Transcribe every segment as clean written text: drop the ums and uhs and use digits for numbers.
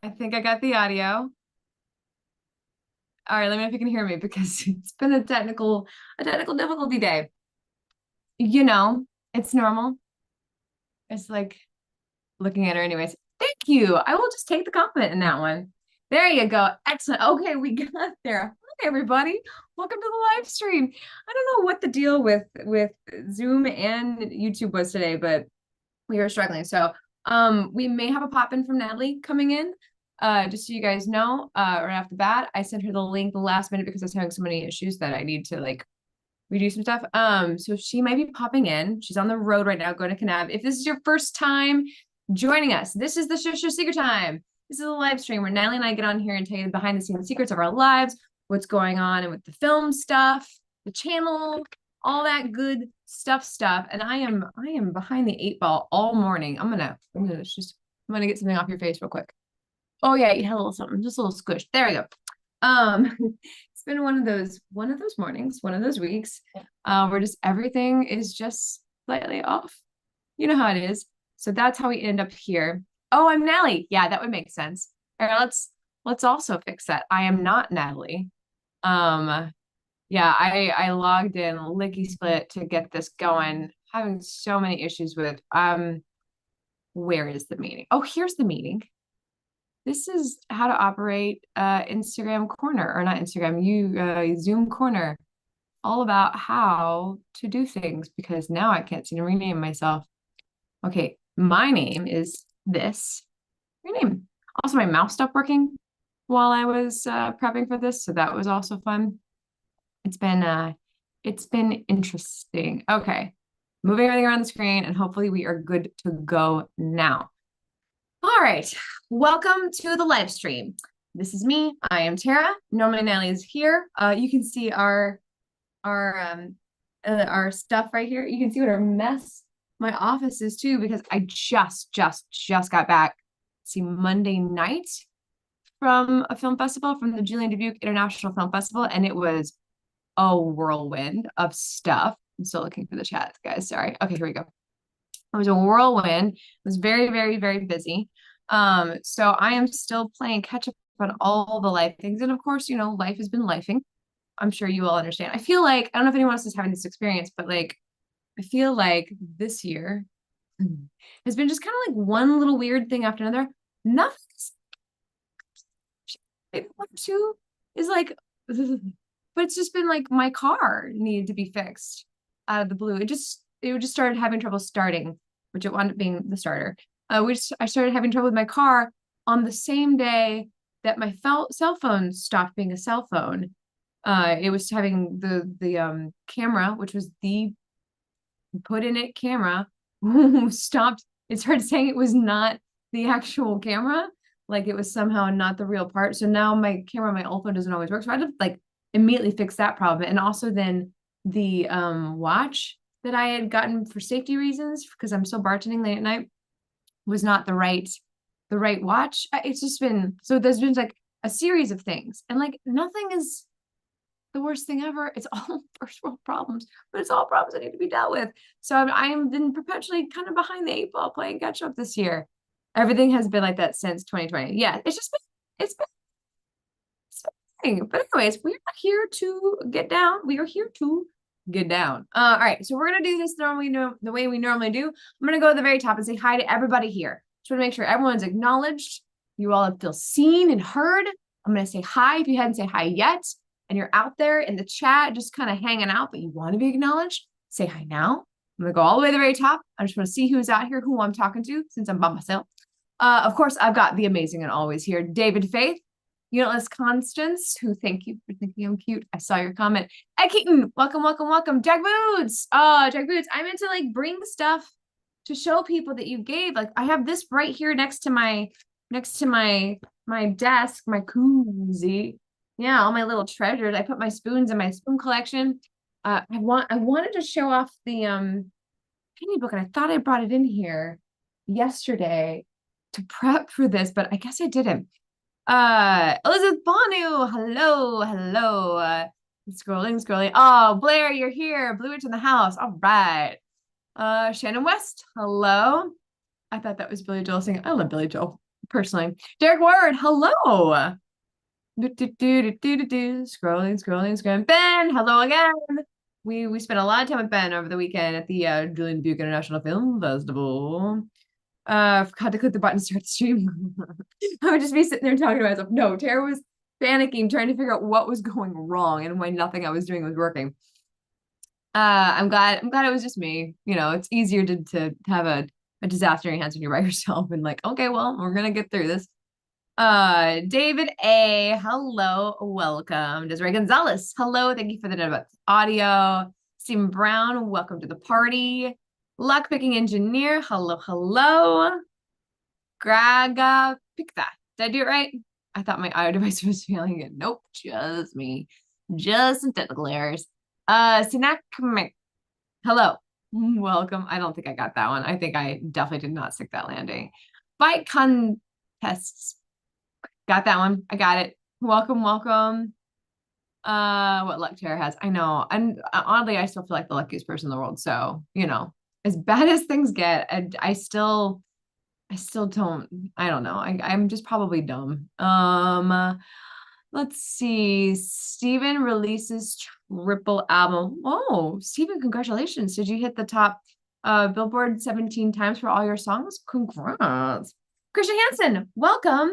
I think I got the audio. All right, let me know if you can hear me because it's been a technical difficulty day. You know, it's normal. It's like looking at her anyways. Thank you. I will just take the compliment in that one. There you go. Excellent. Okay, we got there. Hi, everybody. Welcome to the live stream. I don't know what the deal with Zoom and YouTube was today, but we are struggling. So we may have a pop in from Natalie coming in. Just so you guys know, right off the bat, I sent her the link the last minute because I was having so many issues that I need to like redo some stuff. So she might be popping in. She's on the road right now going to Kanab. If this is your first time joining us, this is the Shush Secret Time. This is a live stream where Natalie and I get on here and tell you the behind the scenes secrets of our lives, what's going on and with the film stuff, the channel, all that good stuff. And I am behind the eight ball all morning. I'm gonna get something off your face real quick. Oh yeah, you had a little something, just a little squish. There we go. It's been one of those mornings, one of those weeks, where just everything is just slightly off. You know how it is. So that's how we end up here. Oh, I'm Natalie. Yeah, that would make sense. All right, let's also fix that. I am not Natalie. Yeah, I logged in licky split to get this going. Having so many issues with where is the meeting? Oh, here's the meeting. This is how to operate Instagram Corner, or not Instagram, Zoom Corner, all about how to do things because now I can't seem to rename myself. Okay, my name is this. Rename. Also, my mouse stopped working while I was prepping for this, so that was also fun. It's been interesting. Okay, moving everything around the screen, and hopefully we are good to go now. All right, welcome to the live stream. This is me. I am Tara. Normally Natalie is here. You can see our stuff right here. You can see what our mess my office is too, because I just got back. See, Monday night from a film festival, from the Julien Dubuque International Film Festival, and it was a whirlwind of stuff. I'm still looking for the chat, guys. Sorry. Okay, here we go. It was a whirlwind. It was very busy. So I am still playing catch up on all the life things. And of course, life has been lifing. I'm sure you all understand. I feel like, I don't know if anyone else is having this experience, but like, I feel like this year has been just kind of like one little weird thing after another. Nothing's one or two is like, but it's just been like my car needed to be fixed out of the blue. It just started having trouble starting, which it wound up being the starter. I started having trouble with my car on the same day that my cell phone stopped being a cell phone. It was having the camera, which was the put in it camera, stopped. It started saying it was not the actual camera, like it was somehow not the real part. So now my camera on my old phone doesn't always work. So I had to like immediately fix that problem. And also then the watch that I had gotten for safety reasons, because I'm still bartending late at night, was not the right watch. It's just been, so there's been like a series of things, and like nothing is the worst thing ever. It's all first world problems, but it's all problems that need to be dealt with. So I'm been perpetually kind of behind the eight ball playing catch up this year. Everything has been like that since 2020. Yeah, it's been but anyways, we are here to get down. We are here to get down. All right, so we're gonna do this the way we normally do. I'm gonna go to the very top and say hi to everybody here. Just want to make sure everyone's acknowledged. You all feel seen and heard. I'm gonna say hi if you hadn't said hi yet, and you're out there in the chat just kind of hanging out, but you want to be acknowledged. Say hi now. I'm gonna go all the way to the very top. I just want to see who's out here, who I'm talking to, since I'm by myself. Of course, I've got the amazing and always here, David Faith. Unitless Constance, who thank you for thinking I'm cute. I saw your comment. Ed Keaton, welcome. Jack Boots. Jack Boots. I meant to like bring stuff to show people that you gave. Like I have this right here next to my desk, my koozie. Yeah, all my little treasures. I put my spoons in my spoon collection. I wanted to show off the penny book, and I thought I brought it in here yesterday to prep for this, but I guess I didn't. Elizabeth Bonu, hello. Scrolling. Oh, Blair, you're here. Blue Witch in the house. All right. Shannon West, hello. I thought that was Billy Joel singing. I love Billy Joel. personally. Derek Ward, hello. Scrolling. Ben, hello again. We spent a lot of time with Ben over the weekend at the Julien Dubuque International Film Festival. Forgot to click the button to start the stream. I would just be sitting there talking to myself. No, Tara was panicking, trying to figure out what was going wrong and why nothing I was doing was working. I'm glad it was just me. You know, it's easier to have a disaster in your hands when you're by yourself and like, okay, well, we're gonna get through this. David A, hello, welcome. Desiree Gonzalez, hello, thank you for the note about audio. Stephen Brown, welcome to the party. Luck picking engineer, hello. Graga Picta, did I do it right? I thought my audio device was failing it. Nope, just me. Just some technical errors. Sinak, hello, welcome. I don't think I got that one. I think I definitely did not stick that landing. Bike contests. Got that one. I got it. Welcome. What luck Tara has. I know. And oddly, I still feel like the luckiest person in the world. So, you know, as bad as things get, I still don't, I don't know. I'm just probably dumb. Let's see. Steven releases triple album. Oh, Steven, congratulations. Did you hit the top Billboard 17 times for all your songs? Congrats. Christian Hansen, welcome.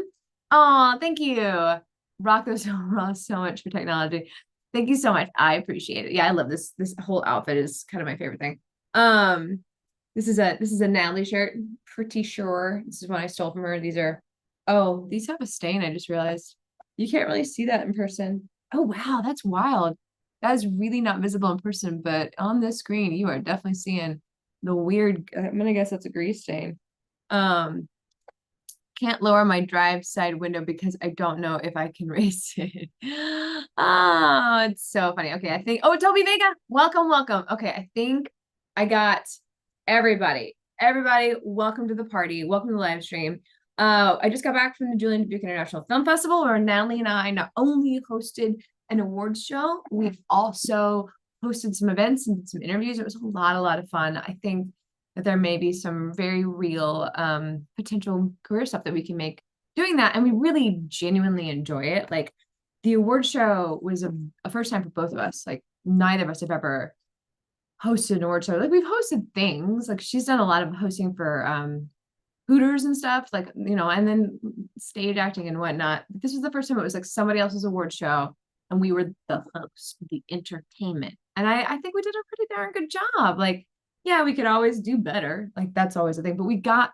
Oh, thank you. Rock those so much for technology. Thank you so much. I appreciate it. Yeah, I love this. This whole outfit is kind of my favorite thing. This is a Natalie shirt. Pretty sure this is one I stole from her. These have a stain. I just realized you can't really see that in person. Oh wow, that's wild. That is really not visible in person, but on this screen you are definitely seeing the weird. I'm gonna guess that's a grease stain. Can't lower my drive side window because I don't know if I can raise it. Oh, it's so funny. Okay, I think, Toby Vega, welcome. Okay, I think I got everybody. Everybody, welcome to the party. Welcome to the live stream. I just got back from the Julien Dubuque International Film Festival where Natalie and I not only hosted an awards show, we've also hosted some events and some interviews. It was a lot of fun. I think that there may be some very real potential career stuff that we can make doing that. And we really genuinely enjoy it. Like the award show was a first time for both of us. Like neither of us have ever hosted an award show. Like we've hosted things, like she's done a lot of hosting for Hooters and stuff, like, you know, and then stage acting and whatnot. But this was the first time it was like somebody else's award show and we were the host, the entertainment. And I think we did a pretty darn good job. Like, yeah, we could always do better. Like that's always a thing, but we got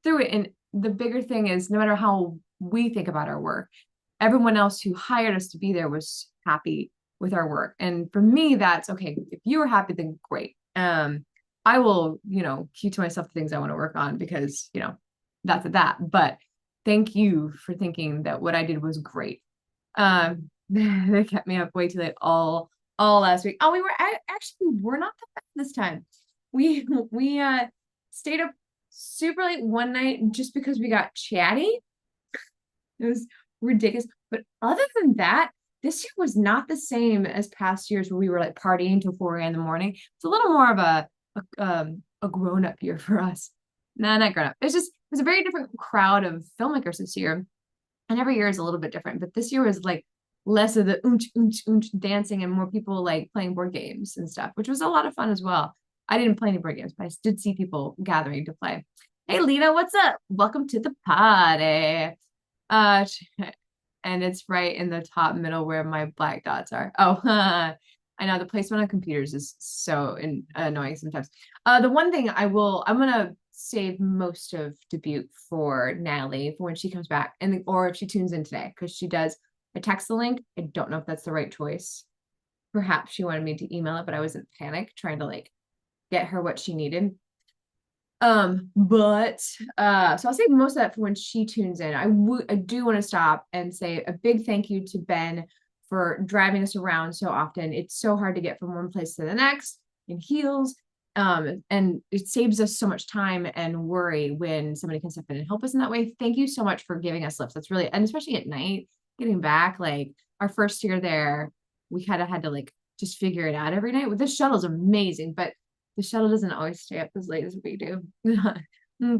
through it. And the bigger thing is no matter how we think about our work, everyone else who hired us to be there was happy with our work. And for me, that's okay. If you were happy, then great. I will, you know, keep to myself the things I want to work on because, you know, that's that. But thank you for thinking that what I did was great. They kept me up way too late all last week. Oh, we're not that bad this time. We stayed up super late one night just because we got chatty. It was ridiculous. But other than that, this year was not the same as past years where we were like partying till 4 a.m. in the morning. It's a little more of a grown-up year for us. No, not grown-up. It was a very different crowd of filmmakers this year. And every year is a little bit different. But this year was like less of the dancing and more people like playing board games and stuff, which was a lot of fun as well. I didn't play any board games, but I did see people gathering to play. Hey, Lena, what's up? Welcome to the party. And it's right in the top middle where my black dots are. Oh, I know the placement on computers is so annoying sometimes. The one thing I'm gonna save most of Dubuque for Natalie for when she comes back, or if she tunes in today, because she does. I text the link. I don't know if that's the right choice. Perhaps she wanted me to email it, but I was in panic trying to like get her what she needed. So I'll save most of that for when she tunes in. I do want to stop and say a big thank you to Ben for driving us around so often. It's so hard to get from one place to the next in heels. And it saves us so much time and worry when somebody can step in and help us in that way. Thank you so much for giving us lifts. That's really, and especially at night, getting back, like our first year there, we kind of had to like just figure it out every night. With this shuttle is amazing, but the shuttle doesn't always stay up as late as we do.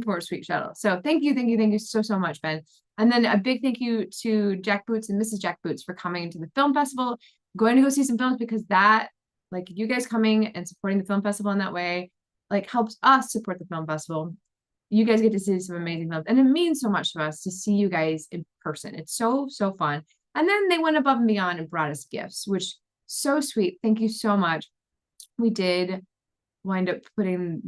Poor sweet shuttle. So thank you so much, Ben. And then a big thank you to Jack Boots and Mrs. Jack Boots for coming to the film festival, going to go see some films, because that, like, you guys coming and supporting the film festival in that way, like, helps us support the film festival. You guys get to see some amazing films, and it means so much to us to see you guys in person. It's so fun. And then they went above and beyond and brought us gifts, which so sweet. Thank you so much. We did wind up putting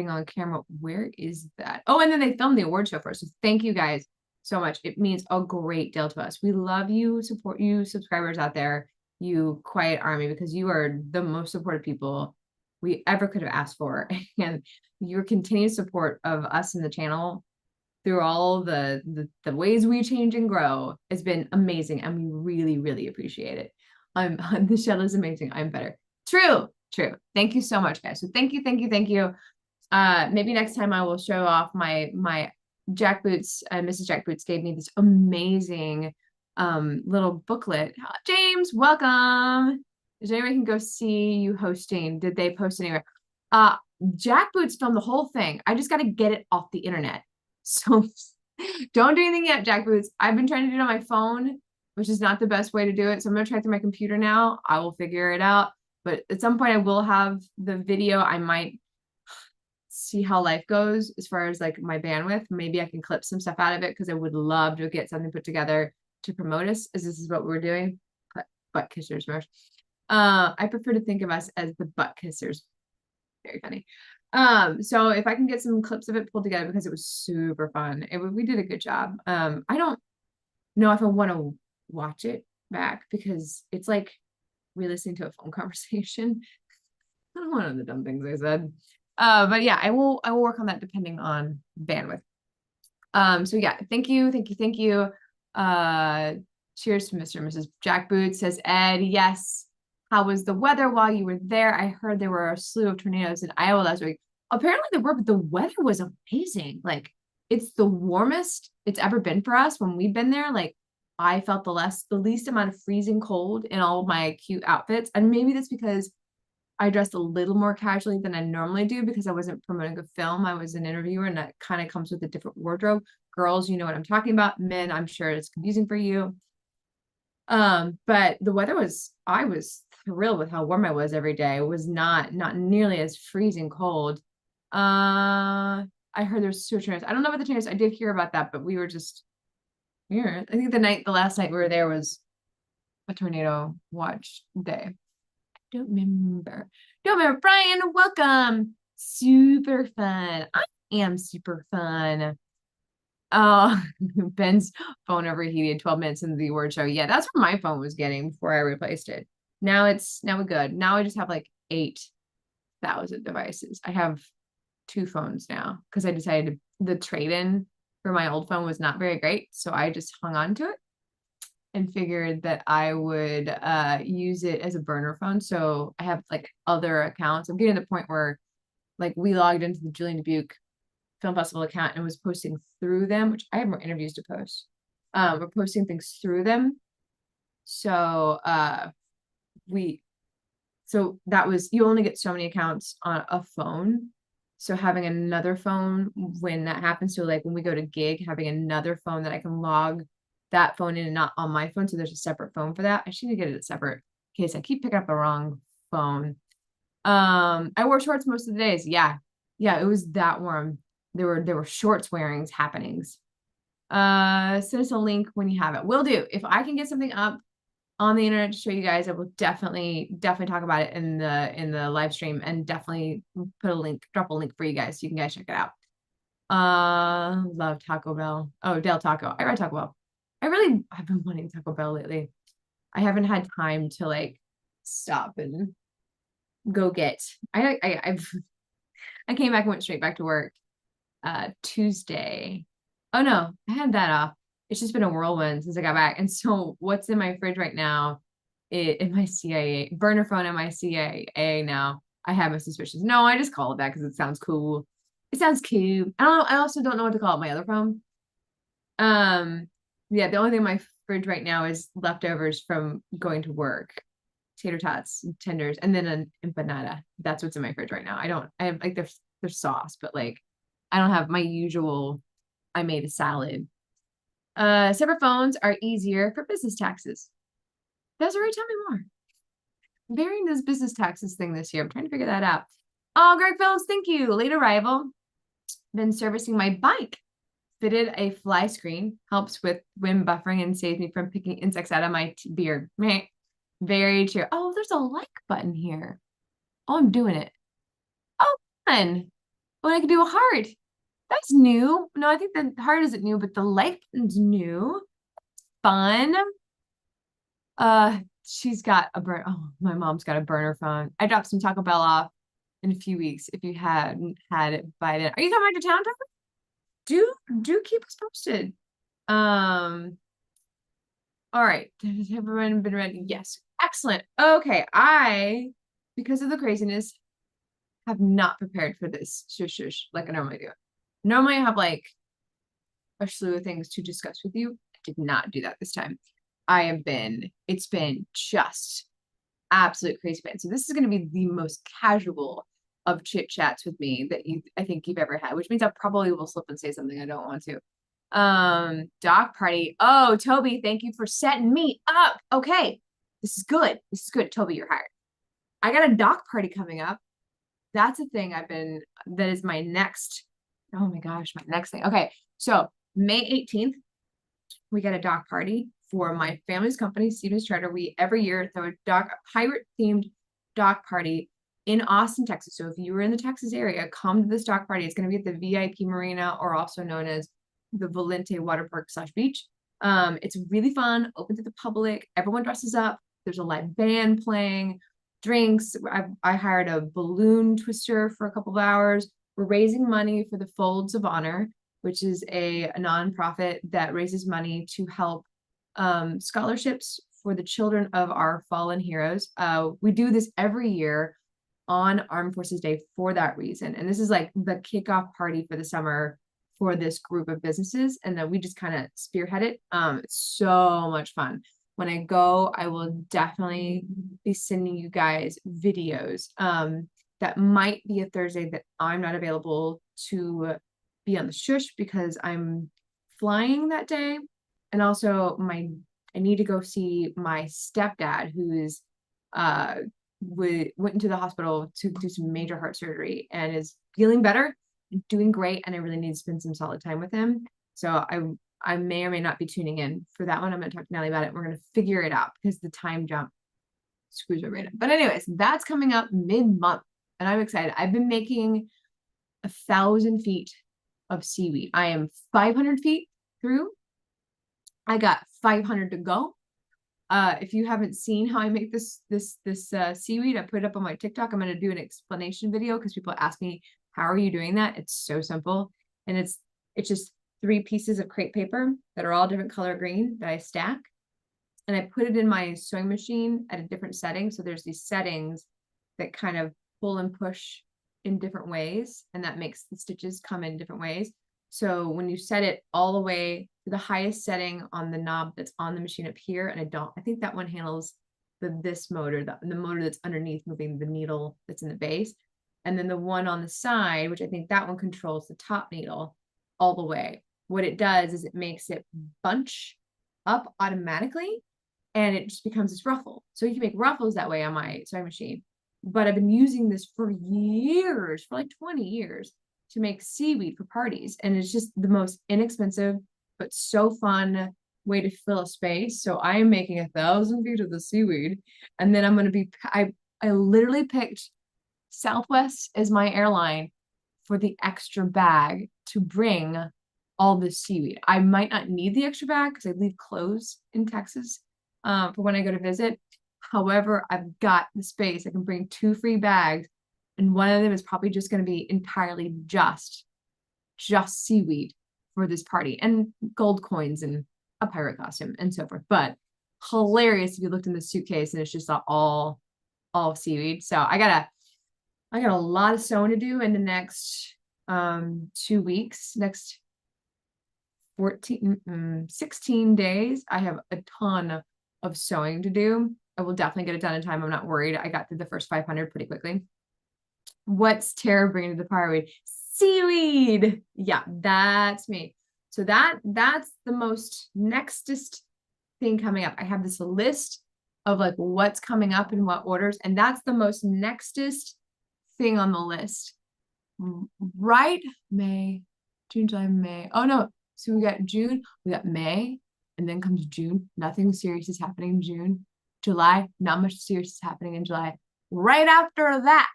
on camera. Where is that? Oh, and then they filmed the award show for us. So thank you guys so much. It means a great deal to us. We love you, support you, subscribers out there, you quiet army, because you are the most supportive people we ever could have asked for. And your continued support of us in the channel through all the ways we change and grow has been amazing, and we really appreciate it. The shuttle is amazing. I'm better. True. Thank you so much, guys. So thank you. Maybe next time I will show off my Jack Boots. Mrs. Jack Boots gave me this amazing little booklet. James, welcome. Is there anyone can go see you hosting? Did they post anywhere? Jack Boots filmed the whole thing. I just got to get it off the internet. So don't do anything yet, Jack Boots. I've been trying to do it on my phone, which is not the best way to do it. So I'm going to try through my computer now. I will figure it out. But at some point I will have the video. I might see how life goes as far as like my bandwidth. Maybe I can clip some stuff out of it, because I would love to get something put together to promote us, as this is what we're doing. Butt kissers, Mersh. I prefer to think of us as the butt kissers. Very funny. So if I can get some clips of it pulled together, because it was super fun. We did a good job. I don't know if I want to watch it back, because it's like re-listening to a phone conversation. I don't want to know the dumb things I said. But yeah, I will work on that depending on bandwidth. So yeah, thank you. Cheers to Mr. and Mrs. Jack Boots, says Ed. Yes. How was the weather while you were there? I heard there were a slew of tornadoes in Iowa last week. Apparently there were, but the weather was amazing. Like, it's the warmest it's ever been for us when we've been there. Like, I felt the least amount of freezing cold in all of my cute outfits. And maybe that's because I dressed a little more casually than I normally do, because I wasn't promoting a film. I was an interviewer, and that kind of comes with a different wardrobe. Girls, you know what I'm talking about. Men, I'm sure it's confusing for you. But the weather I was thrilled with how warm I was every day. It was not nearly as freezing cold. I heard there's two tornadoes. I don't know about the tornadoes. I did hear about that, but we were just here. I think the last night we were there was a tornado watch day. Don't remember. Brian, welcome. Super fun. I am super fun. Oh, Ben's phone overheated 12 minutes into the award show. Yeah, that's what my phone was getting before I replaced it. Now we're good. Now I just have like 8,000 devices. I have 2 phones now, because I decided the trade-in for my old phone was not very great. So I just hung on to it and figured that I would use it as a burner phone. So I have like other accounts. I'm getting to the point where, like, we logged into the Julien Dubuque Film Festival account and was posting through them, which I have more interviews to post. We're posting things through them. So that was, you only get so many accounts on a phone. So having another phone when that happens, so like when we go to gig, having another phone that I can log that phone in and not on my phone. So there's a separate phone for that. I should get it separate in case I keep picking up the wrong phone. I wore shorts most of the days. Yeah, it was that warm. There were shorts wearings happenings. Send us a link when you have it. Will do. If I can get something up on the internet to show you guys, I will definitely talk about it in the live stream, and definitely drop a link for you guys so you can guys check it out. Love Taco Bell. Oh, Del Taco. I read Taco Bell. I've been wanting Taco Bell lately. I haven't had time to like stop and go get. I came back and went straight back to work Tuesday. Oh no, I had that off. It's just been a whirlwind since I got back. And so what's in my fridge right now, in my CIA burner phone, in my CIA now, I have my suspicions. No, I just call it that because it sounds cool. It sounds cute. I don't know. I also don't know what to call it, my other phone. Yeah, the only thing in my fridge right now is leftovers from going to work. Tater tots, tenders, and then an empanada. That's what's in my fridge right now. I have like there's sauce, but like I don't have my usual, I made a salad. Separate phones are easier for business taxes. Desiree, tell me more. Varying this business taxes thing this year. I'm trying to figure that out. Oh, Greg Phillips, thank you. Late arrival. Been servicing my bike. Fitted a fly screen. Helps with wind buffering and saves me from picking insects out of my beard. Very true. Oh, there's a like button here. Oh, I'm doing it. Oh, fun. Oh, I can do a heart. That's new. No, I think the heart isn't new, but the like button's new. Fun. She's got a burn. Oh, my mom's got a burner phone. I dropped some Taco Bell off in a few weeks. If you hadn't had it by then, are you coming back to town, Tucker? Do keep us posted. All right. Has everyone been ready? Yes. Excellent. Okay. Because of the craziness, have not prepared for this shush like I normally do. Normally I have like a slew of things to discuss with you. I did not do that this time. It's been just absolute crazy fun. So this is going to be the most casual of chit chats with me that I think you've ever had, which means I probably will slip and say something I don't want to. Doc party. Oh, Toby, thank you for setting me up. Okay, this is good. Toby, you're hired. I got a doc party coming up. That's a thing that is my next, oh my gosh, my next thing. Okay, so May 18th, we get a doc party for my family's company, Stevens Charter. We every year throw a pirate themed doc party in Austin, Texas. So if you were in the Texas area, come to this doc party. It's going to be at the VIP Marina, or also known as the Valente Water Park / Beach. It's really fun, open to the public. Everyone dresses up. There's a live band playing, drinks. I hired a balloon twister for a couple of hours. We're raising money for the Folds of Honor, which is a nonprofit that raises money to help scholarships for the children of our fallen heroes. We do this every year on Armed Forces Day for that reason. And this is like the kickoff party for the summer for this group of businesses. And then we just kind of spearhead it. It's so much fun. When I go, I will definitely be sending you guys videos. That might be a Thursday that I'm not available to be on the shush because I'm flying that day. And also I need to go see my stepdad, who's went into the hospital to do some major heart surgery and is feeling better, doing great, and I really need to spend some solid time with him. So I may or may not be tuning in for that one. I'm going to talk to Natalie about it. We're going to figure it out because the time jump screws my brain up. But anyways, that's coming up mid-month, and I'm excited. I've been making 1,000 feet of seaweed. I am 500 feet through. I got 500 to go. If you haven't seen how I make this seaweed, I put it up on my TikTok. I'm going to do an explanation video because people ask me, how are you doing that? It's so simple. And it's just 3 pieces of crepe paper that are all different color green that I stack. And I put it in my sewing machine at a different setting. So there's these settings that kind of pull and push in different ways. And that makes the stitches come in different ways. So when you set it all the way to the highest setting on the knob that's on the machine up here, and I think that one handles this motor, the motor that's underneath moving the needle that's in the base. And then the one on the side, which I think that one controls the top needle all the way. What it does is it makes it bunch up automatically, and it just becomes this ruffle. So you can make ruffles that way on my sewing machine. But I've been using this for years, for like 20 years, to make seaweed for parties. And it's just the most inexpensive, but so fun way to fill a space. So I am making 1,000 feet of the seaweed. And then I'm going to be, I literally picked Southwest as my airline for the extra bag to bring all this seaweed. I might not need the extra bag because I leave clothes in Texas for when I go to visit. However, I've got the space. I can bring 2 free bags, and one of them is probably just going to be entirely just seaweed for this party, and gold coins and a pirate costume and so forth. But hilarious if you looked in the suitcase and it's just all seaweed. So I got a lot of sewing to do in the next 2 weeks, next 16 days. I have a ton of sewing to do. I will definitely get it done in time. I'm not worried. I got through the first 500 pretty quickly. What's Tara bringing to the party? seaweed. Yeah, that's me. So that's the most nextest thing coming up. I have this list of like what's coming up in what orders, and that's the most nextest thing on the list. Right? May, June, July, May. Oh no. So we got June, we got May, and then comes June. Nothing serious is happening in June. July, not much serious is happening in July. Right after that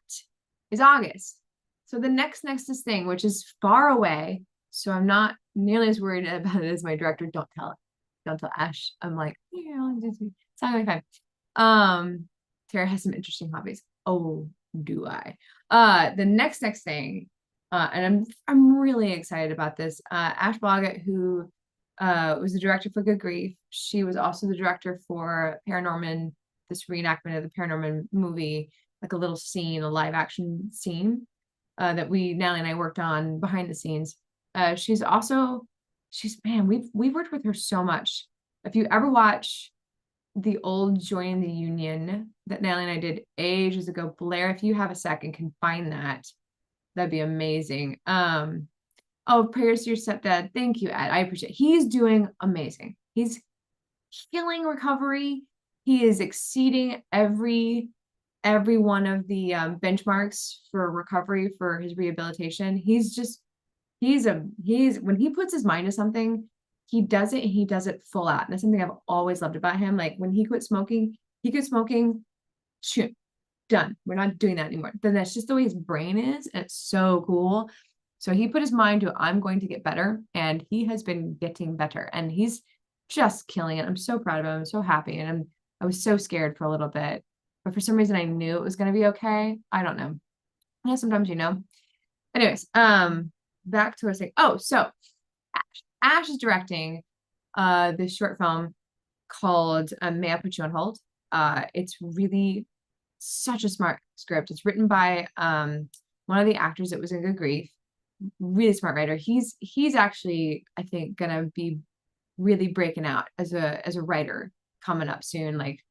is August. So the nextest thing, which is far away, so I'm not nearly as worried about it as my director. Don't tell it. Don't tell Ash. I'm like, yeah, it's not gonna be fine. Tara has some interesting hobbies. Oh, do I? The next thing, and I'm really excited about this. Ash Boggatt, who was the director for Good Grief. She was also the director for Paranorman, this reenactment of the Paranorman movie, like a little scene, a live action scene that Natalie and I worked on behind the scenes. Man, we've worked with her so much. If you ever watch the old Joining the Union that Natalie and I did ages ago, Blair, if you have a second, can find that. That'd be amazing. Oh, prayers to your stepdad. Thank you, Ed. I appreciate it. He's doing amazing. He's healing recovery. He is exceeding every one of the benchmarks for recovery for his rehabilitation. When he puts his mind to something, he does it full out. And that's something I've always loved about him. Like when he quit smoking, shoot, done. We're not doing that anymore. Then that's just the way his brain is. And it's so cool. So he put his mind to, I'm going to get better. And he has been getting better. And he's just killing it. I'm so proud of him. I'm so happy. And I was so scared for a little bit. But for some reason, I knew it was going to be okay. I don't know. Yeah, sometimes you know. Anyways, back to what I was saying. Oh, so Ash is directing this short film called May I Put You on Hold? It's really such a smart script. It's written by one of the actors that was in Good Grief. Really smart writer. He's actually, I think, gonna be really breaking out as a writer coming up soon. Like,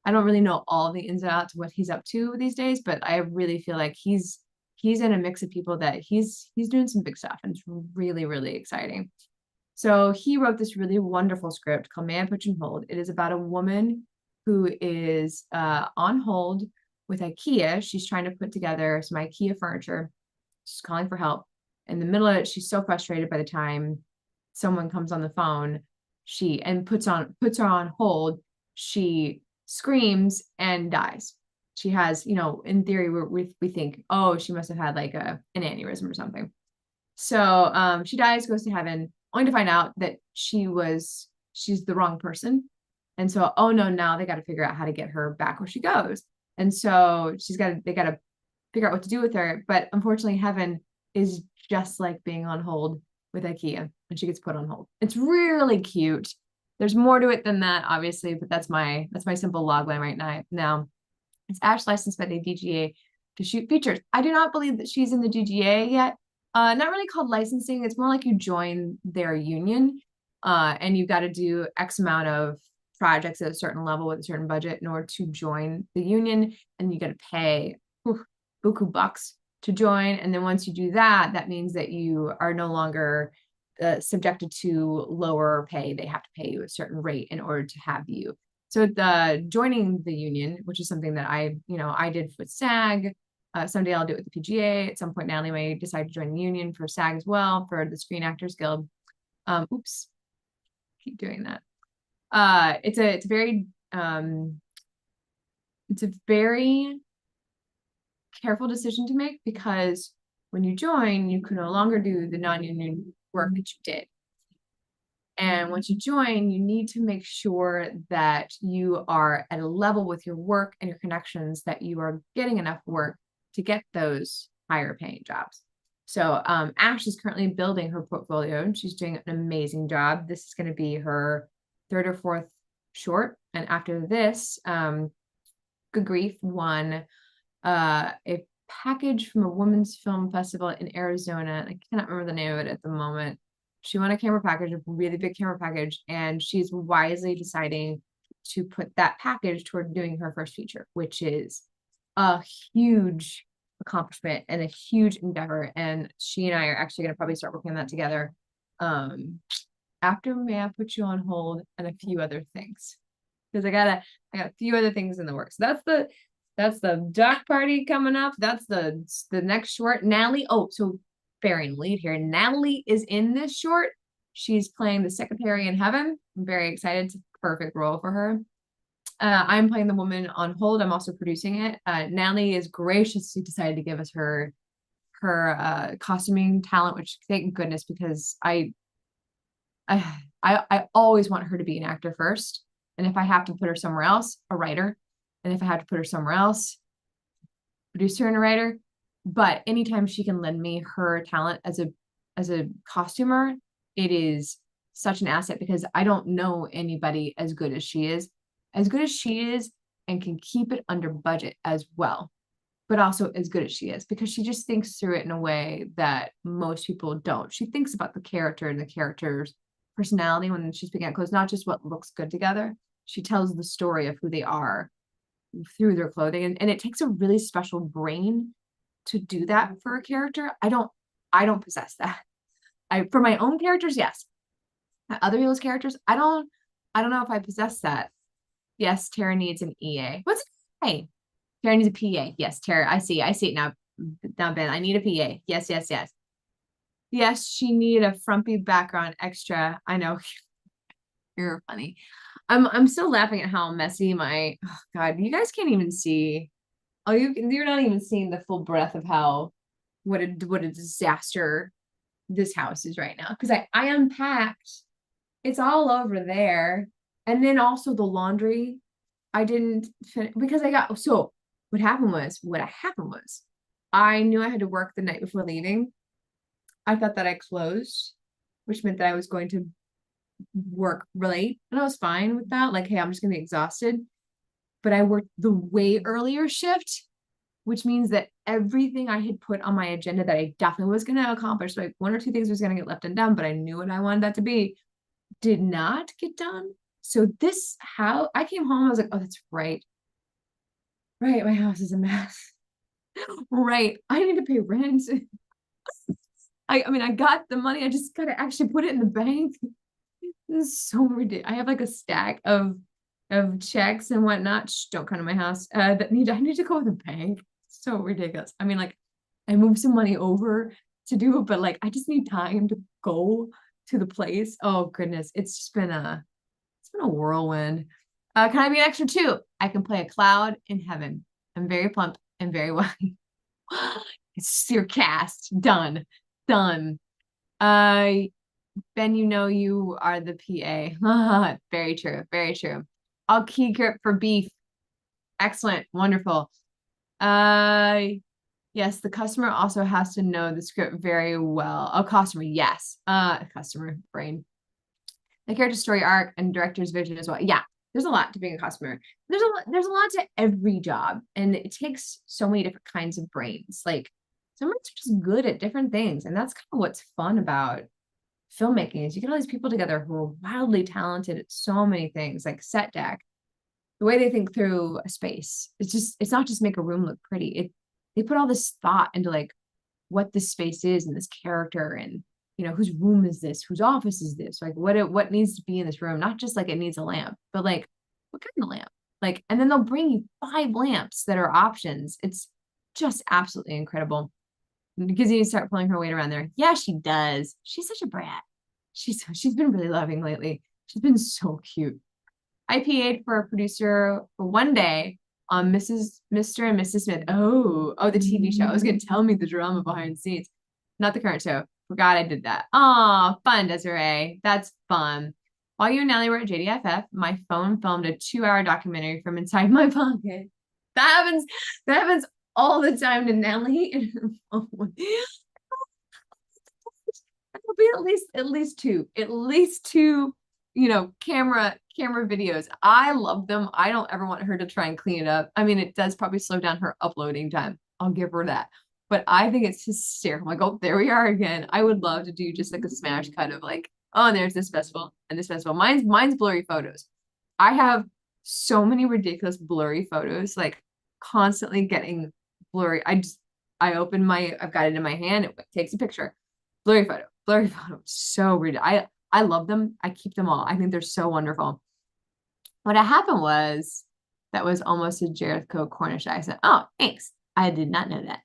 I don't really know all the ins and outs of what he's up to these days, but I really feel like he's in a mix of people that he's doing some big stuff, and it's really, really exciting. So he wrote this really wonderful script called May I Put You on Hold. It is about a woman who is on hold with IKEA. She's trying to put together some IKEA furniture. She's calling for help. In the middle of it, she's so frustrated by the time someone comes on the phone, puts her on hold. She screams and dies. She has, in theory, we think, oh, she must have had like an aneurysm or something. So she dies, goes to heaven, only to find out that she's the wrong person. And so, oh no, now they got to figure out how to get her back where she goes. And so they got to figure out what to do with her. But unfortunately, heaven is just like being on hold with IKEA, and she gets put on hold. It's really cute. There's more to it than that, obviously, but that's my simple logline right now. It's Ash licensed by the DGA to shoot features. I do not believe that she's in the DGA yet. Not really called licensing. It's more like you join their union, and you've got to do X amount of projects at a certain level with a certain budget in order to join the union, and you got to pay buku bucks to join. And then once you do that, that means that you are no longer subjected to lower pay. They have to pay you a certain rate in order to have you. So joining the union, which is something that I did with SAG. Someday I'll do it with the PGA. At some point, Natalie may decide to join the union for SAG as well, for the Screen Actors Guild. Oops, keep doing that. It's a very careful decision to make, because when you join, you can no longer do the non-union work that you did. And once you join, you need to make sure that you are at a level with your work and your connections that you are getting enough work to get those higher paying jobs. So Ash is currently building her portfolio, and she's doing an amazing job. This is going to be her third or fourth short. And after this, Good Grief won a package from a women's film festival in Arizona. I cannot remember the name of it at the moment. She won a camera package, a really big camera package, and she's wisely deciding to put that package toward doing her first feature, which is a huge accomplishment and a huge endeavor. And she and I are actually going to probably start working on that together. After May I Put You on Hold and a few other things, because I got a few other things in the works. That's the doc party coming up. That's the next short. Natalie. Oh, so bearing lead here. Natalie is in this short. She's playing the secretary in heaven. I'm very excited. It's a perfect role for her. I'm playing the woman on hold. I'm also producing it. Natalie is graciously decided to give us her costuming talent, which thank goodness, because I always want her to be an actor first. And if I have to put her somewhere else, a writer. And if I have to put her somewhere else, producer and a writer. But anytime she can lend me her talent as a costumer, it is such an asset, because I don't know anybody as good as she is, and can keep it under budget as well, but also as good as she is, because she just thinks through it in a way that most people don't. She thinks about the character and the character's personality when she's picking out clothes, not just what looks good together. She tells the story of who they are through their clothing. And it takes a really special brain to do that for a character. I don't possess that. For my own characters, yes. Other people's characters, I don't know if I possess that. Yes, Tara needs an EA. What's an EA? Tara needs a PA. Yes, Tara, I see it now. Now, Ben, I need a PA. Yes. Yes, she need a frumpy background extra. I know. You're funny. I'm still laughing at how messy my, oh God, you guys can't even see. Oh, you're not even seeing the full breadth of what a disaster this house is right now. Because I unpacked. It's all over there. And then also the laundry. I didn't finish because what happened was I knew I had to work the night before leaving. I thought that I closed, which meant that I was going to work late, and I was fine with that. Like, hey, I'm just gonna be exhausted. But I worked the way earlier shift, which means that everything I had put on my agenda that I definitely was gonna accomplish, like one or two things was gonna get left undone, but I knew what I wanted that to be, did not get done. So how I came home, I was like, oh, that's right. Right, my house is a mess. Right, I need to pay rent. I mean, I got the money. I just gotta actually put it in the bank. This is so ridiculous. I have like a stack of checks and whatnot. Shh, don't come to my house. I need to go to the bank. So ridiculous. I mean, like, I moved some money over to do it, but like, I just need time to go to the place. Oh goodness, it's been a whirlwind. Can I be an extra too? I can play a cloud in heaven. I'm very plump and very white. It's your cast. Done. Ben, you are the PA. Very true. Very true. I'll key grip for beef. Excellent. Wonderful. Yes, the customer also has to know the script very well. Oh, customer, yes. Customer brain. The character story arc and director's vision as well. Yeah, there's a lot to being a customer. There's a lot to every job, and it takes so many different kinds of brains. Like, some are just good at different things, and that's kind of what's fun about filmmaking, is you get all these people together who are wildly talented at so many things, like set deck, the way they think through a space. It's not just make a room look pretty. They put all this thought into like what this space is and this character, and whose room is this, whose office is this, like what needs to be in this room, not just like it needs a lamp, but like what kind of lamp, like, and then they'll bring you 5 lamps that are options. It's just absolutely incredible. Because you start pulling her weight around there. Yeah, she does. She's such a brat. She's been really loving lately. She's been so cute. I PA'd for a producer for one day on Mr. and Mrs. Smith. Oh, the TV show. I was gonna tell me the drama behind the scenes, not the current show. Forgot I did that. Oh, fun, Desiree. That's fun. While you and Natalie were at JDFF, my phone filmed a 2-hour documentary from inside my pocket. That happens all the time to Natalie and her phone. There'll be at least two, camera videos. I love them. I don't ever want her to try and clean it up. I mean, it does probably slow down her uploading time. I'll give her that. But I think it's hysterical. I'm like, oh, there we are again. I would love to do just like a smash cut of like, oh, there's this festival and this festival. Mine's blurry photos. I have so many ridiculous blurry photos, like constantly getting blurry. I've got it in my hand. It takes a picture. Blurry photo, blurry photo. So weird. I love them. I keep them all. I think they're so wonderful. What had happened was that was almost a Jericho Cornish accent. Oh, thanks. I did not know that.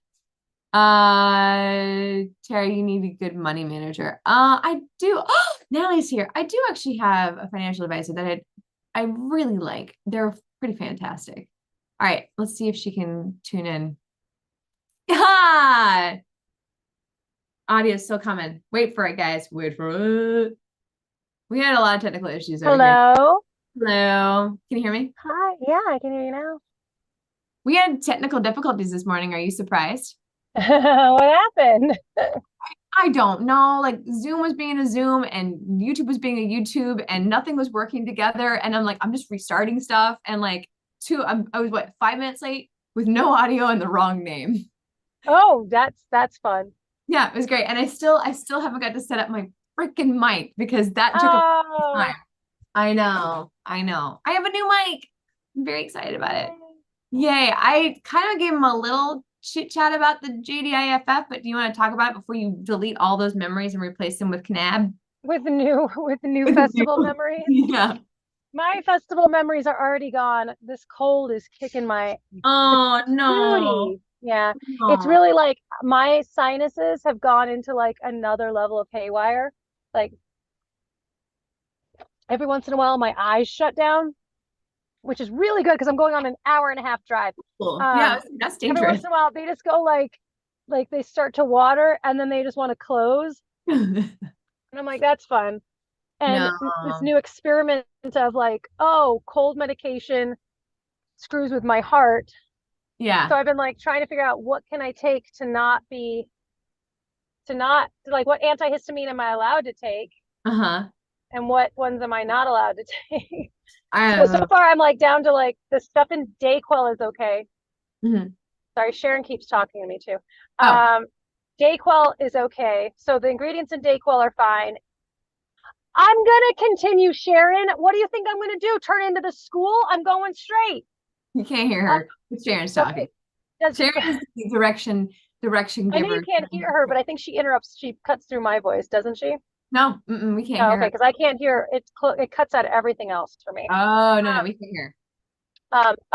Terry, you need a good money manager. I do. Oh, Natalie's here. I do actually have a financial advisor that I really like. They're pretty fantastic. All right, let's see if she can tune in. Ah, audio's still coming. Wait for it, guys. Wait for it. We had a lot of technical issues over here. Hello. Hello. Can you hear me? Hi. Yeah, I can hear you now. We had technical difficulties this morning. Are you surprised? What happened? I don't know. Like Zoom was being a Zoom and YouTube was being a YouTube and nothing was working together. And I'm like, I'm just restarting stuff. And like I was what, 5 minutes late with no audio and the wrong name. Oh, that's fun. Yeah, it was great. And I still haven't got to set up my freaking mic because that took a long Oh, time. I know. I know. I have a new mic. I'm very excited about it. Yay. I kind of gave him a little chit chat about the JDIFF, but do you want to talk about it before you delete all those memories and replace them with Kanab? with new festival memories. Yeah. My festival memories are already gone. This cold is kicking my Oh no. patootie. Yeah. It's No. really like my sinuses have gone into like another level of haywire. Like every once in a while my eyes shut down, which is really good because I'm going on an hour and a half drive. Cool. Yeah, Um, that's every once dangerous. in a while they just go like they start to water and then they just want to close. And I'm like, that's fun. And No. this new experiment of like, oh, cold medication screws with my heart. Yeah. So I've been like trying to figure out what can I take to not like what antihistamine am I allowed to take Uh-huh. and what ones am I not allowed to take. So I far I'm like down to like the stuff in Dayquil is okay. mhm. Sorry, Sharon keeps talking to me too. Oh, Dayquil is okay. So the ingredients in Dayquil are fine. I'm gonna continue, Sharon. What do you think I'm gonna do? Turn into the school? I'm going straight. you can't hear Uh, her. Sharon's talking. okay. Does Sharon is the direction I know you giver. can't hear her, but I think she interrupts. She cuts through my voice, doesn't she? No, we can't Oh, hear okay, her. because I can't hear. It cuts out everything else for me. Oh, no, we can't hear.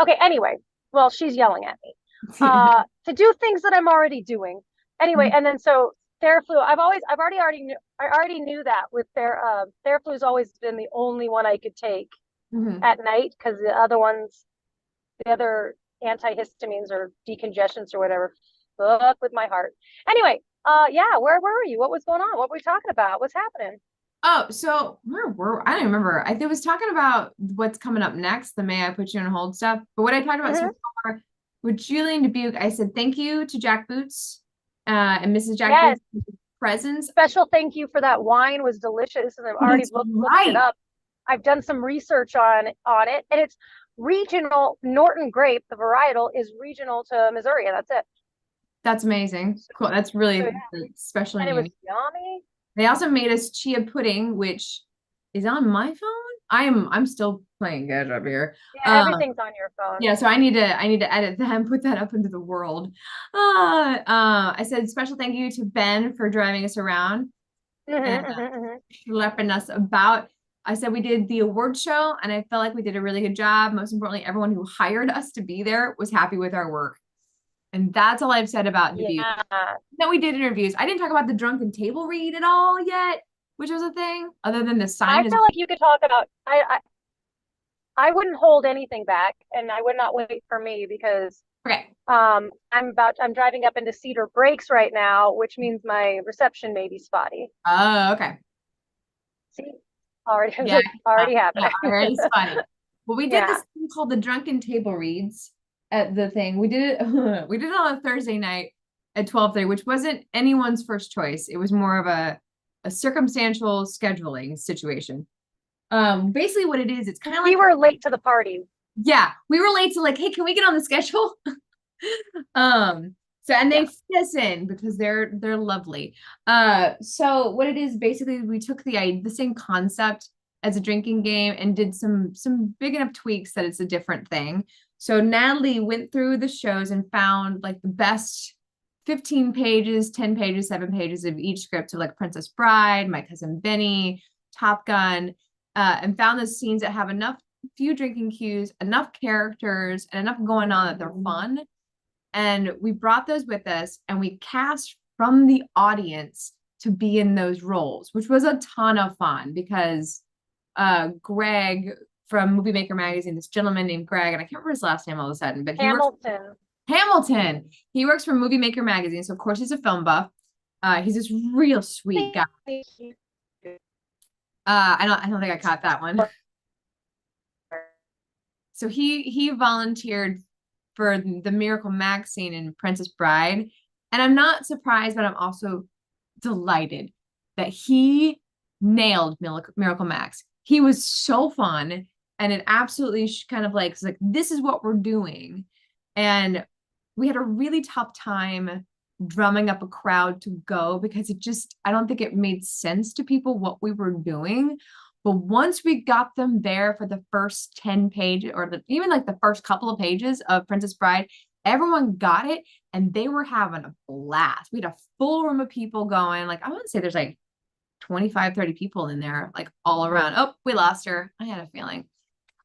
Okay. Anyway, well, she's yelling at me. To do things that I'm already doing. Anyway, and then so Theraflu. I already knew that with Theraflu has always been the only one I could take Mhm. at night because the other antihistamines or decongestants or whatever, fuck with my heart. Anyway, yeah, where were you? What was going on? What were we talking about? What's happening? Oh, so where were I don't remember. I was talking about what's coming up next, the May I Put You on Hold stuff. But what I talked about so Mm-hmm. far with Julien Dubuque, I said thank you to Jack Boots and Mrs. Jack Yes, Boots for his presents. special thank you for that wine was delicious, and I've already That's looked it right. up. I've done some research on it, and it's regional. Norton grape, the varietal, is regional to Missouri, and that's it. That's amazing. So, Cool. That's so really yeah, special and and it was unique. yummy. They also made us chia pudding, which is on my phone. I'm still playing good up here. Yeah, everything's on your phone. Yeah, so I need to edit that and put that up into the world. I said special thank you to Ben for driving us around and Mm-hmm, mm-hmm, mm-hmm. schlepping us about. I said we did the award show and I felt like we did a really good job. Most importantly, everyone who hired us to be there was happy with our work. And that's all I've said about Dubuque. Yeah, Then we did interviews. I didn't talk about the drunken table read at all yet, which was a thing, other than the I sign is feel like you could talk about. I wouldn't hold anything back, and I would not wait for me because okay. I'm driving up into Cedar Breaks right now, which means my reception may be spotty. Oh, okay. See, already Yeah, already happening. yeah, already spotty. Well, we did Yeah. this thing called the drunken table reads at the thing. We did it we did it on a Thursday night at 12:30, which wasn't anyone's first choice. It was more of a circumstantial scheduling situation. Basically what it is, it's kind of We like, were late to the party. yeah, we were late to like, hey, can we get on the schedule? Um, so and they Yeah. fit us in because they're lovely. So what it is basically we took the same concept as a drinking game and did some big enough tweaks that it's a different thing. So Natalie went through the shows and found like the best 15 pages, 10 pages, 7 pages of each script of like Princess Bride, My Cousin Benny, Top Gun, and found those scenes that have enough few drinking cues, enough characters, and enough going on that they're fun. And we brought those with us and we cast from the audience to be in those roles, which was a ton of fun because Greg from Movie Maker Magazine, this gentleman named Greg, and I can't remember his last name all of a sudden, but Hamilton. He works for Movie Maker Magazine, so of course he's a film buff. He's this real sweet guy. I don't think I caught that one. So he volunteered for the Miracle Max scene in Princess Bride, and I'm not surprised, but I'm also delighted that he nailed Miracle Max. He was so fun, and it absolutely kind of like, this is what we're doing. And we had a really tough time drumming up a crowd to go because I don't think it made sense to people what we were doing. But once we got them there for the first 10 pages, or even like the first couple of pages of Princess Bride, everyone got it and they were having a blast. We had a full room of people going. Like, I want to say there's like 25, 30 people in there, like all around. Oh, we lost her. I had a feeling.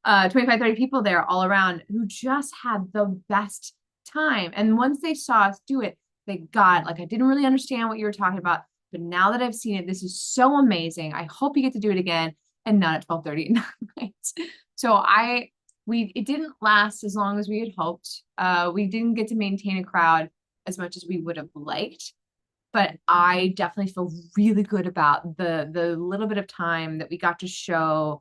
25, 30 people there all around who just had the best time. And once they saw us do it, they got it. Like, I didn't really understand what you were talking about, but now that I've seen it, this is so amazing. I hope you get to do it again and not at 12:30 at night. So it didn't last as long as we had hoped. We didn't get to maintain a crowd as much as we would have liked, but I definitely feel really good about the little bit of time that we got to show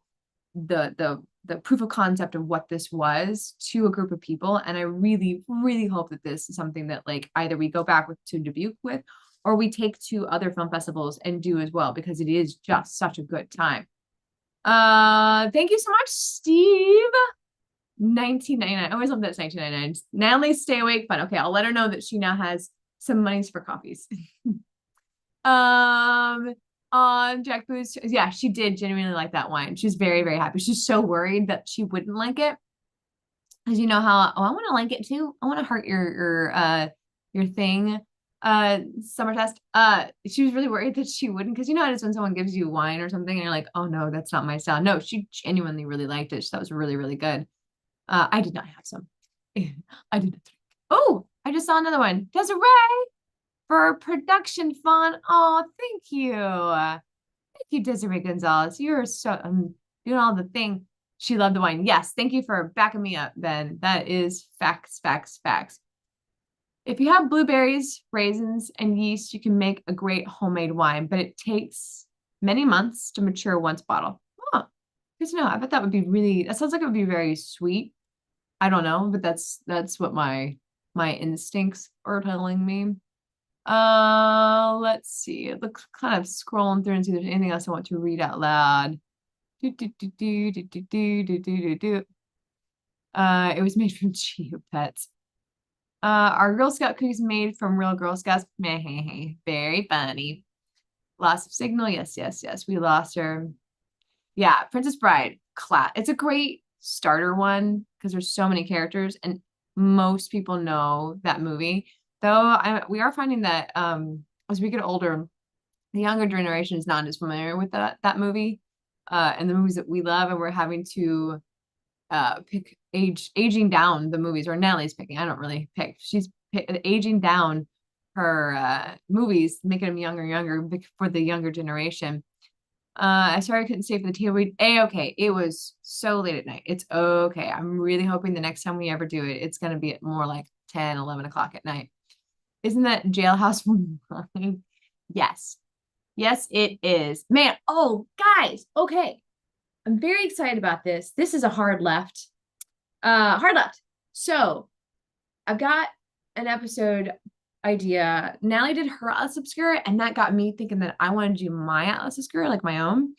the proof of concept of what this was to a group of people. And I really, really hope that this is something that like either we go back to Dubuque with, or we take to other film festivals and do as well, because it is just such a good time. Thank you so much, Steve. 1999. I always love that it's 1999. Natalie, stay awake. Fun. Okay, I'll let her know that she now has some monies for coffees. On Jack Boo's, yeah, she did genuinely like that wine. She's very, very happy. She's so worried that she wouldn't like it, because you know how, I want to like it too. I want to heart your thing, summer test. She was really worried that she wouldn't, because you know how it is when someone gives you wine or something and you're like, oh no, that's not my style. No, she genuinely really liked it. That was really, really good. I did not have some. I did not drink. Oh, I just saw another one. Desiree for production fun. Oh, thank you. Thank you, Desiree Gonzalez. You're so doing all the thing. She loved the wine. Yes, thank you for backing me up, Ben. That is facts, facts, facts. If you have blueberries, raisins, and yeast, you can make a great homemade wine, but it takes many months to mature once bottle. Oh, good to know. I bet that would be really, that sounds like it would be very sweet. I don't know, but that's what my instincts are telling me. Let's see. It looks kind of scrolling through and see if there's anything else I want to read out loud. It was made from Geopets. Our Girl Scout cookies made from real Girl Scouts. Very funny. Loss of signal. Yes, yes, yes. We lost her. Yeah, Princess Bride. It's a great starter one because there's so many characters and most people know that movie. Though we are finding that as we get older, the younger generation is not as familiar with that movie and the movies that we love, and we're having to pick aging down the movies, or Natalie's picking. I don't really pick. She's aging down her movies, making them younger and younger for the younger generation. Sorry I couldn't stay for the table read. Okay, it was so late at night. It's okay. I'm really hoping the next time we ever do it, it's going to be at more like 10, 11 o'clock at night. Isn't that Jailhouse Rock? Yes. Yes, it is. Man, oh, guys, okay. I'm very excited about this. This is a hard left. Hard left. So I've got an episode idea. Natalie did her Atlas Obscura, and that got me thinking that I want to do my Atlas Obscura, like my own.